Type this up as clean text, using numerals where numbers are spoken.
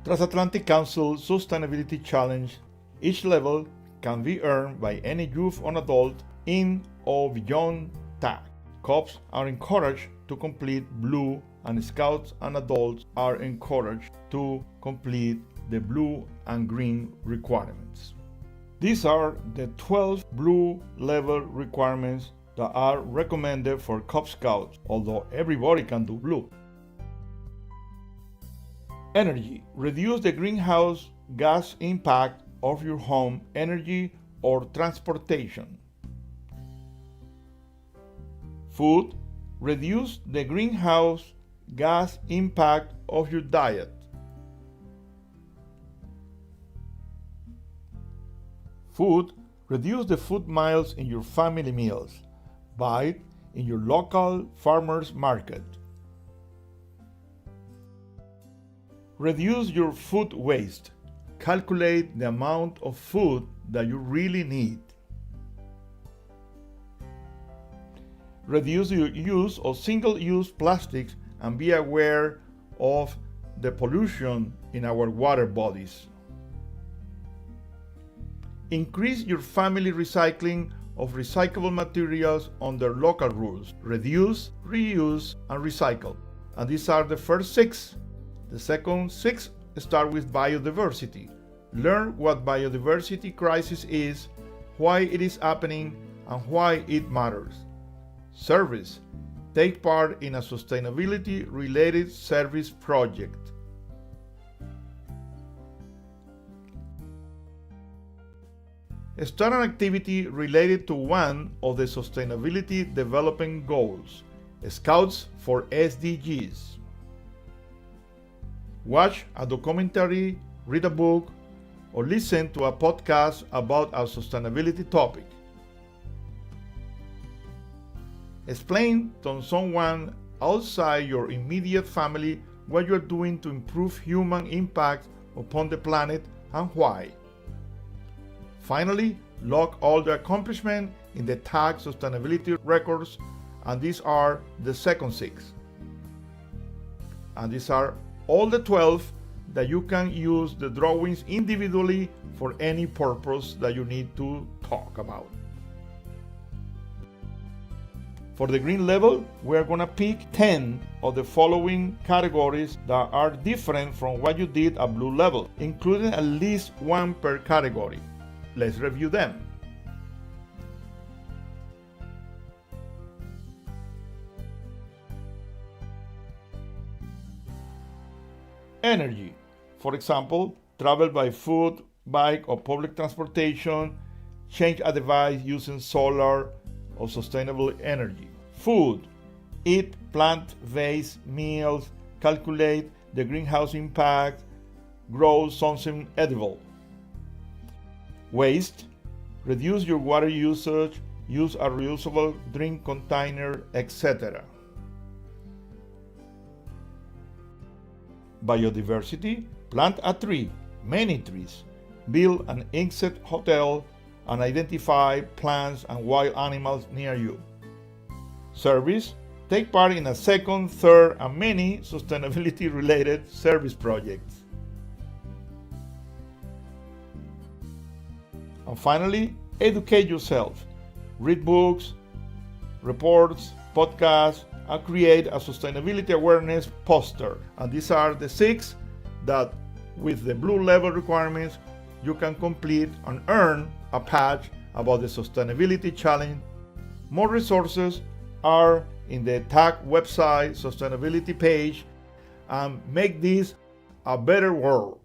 Transatlantic Council Sustainability Challenge. Each level can be earned by any youth or adult in or beyond TAC. Cubs are encouraged to complete blue, and Scouts and adults are encouraged to complete the blue and green requirements. These are the 12 blue level requirements that are recommended for Cub Scouts, although everybody can do blue. Energy. Reduce the greenhouse gas impact of your home, energy, or transportation. Food. Reduce the greenhouse gas impact of your diet. Food. Reduce the food miles in your family meals. Buy it in your local farmers market. Reduce your food waste. Calculate the amount of food that you really need. Reduce your use of single-use plastics and be aware of the pollution in our water bodies. Increase your family recycling of recyclable materials under local rules. Reduce, reuse, and recycle. And these are the first 6. The second 6 start with biodiversity. Learn what biodiversity crisis is, why it is happening, and why it matters. Service. Take part in a sustainability-related service project. Start an activity related to one of the Sustainability Development Goals. Scouts for SDGs. Watch a documentary, read a book, or listen to a podcast about a sustainability topic. Explain to someone outside your immediate family what you're doing to improve human impact upon the planet and why. Finally, log all the accomplishments in the TAC Sustainability records, and these are the second 6. And these are all the 12 that you can use the drawings individually for any purpose that you need to talk about. For the green level, we are going to pick 10 of the following categories that are different from what you did at blue level, including at least 1 per category. Let's review them. Energy. For example, travel by foot, bike, or public transportation, change a device using solar or sustainable energy. Food. Eat plant-based meals, calculate the greenhouse impact, grow something edible. Waste. Reduce your water usage, use a reusable drink container, etc. Biodiversity. Plant a tree, many trees. Build an insect hotel and identify plants and wild animals near you. Service. Take part in a second, third, and many sustainability-related service projects. And finally, educate yourself. Read books, reports, podcasts, and create a sustainability awareness poster. And these are the 6 that, with the blue level requirements, you can complete and earn a patch about the Sustainability Challenge. More resources are in the TAC website sustainability page, and make this a better world.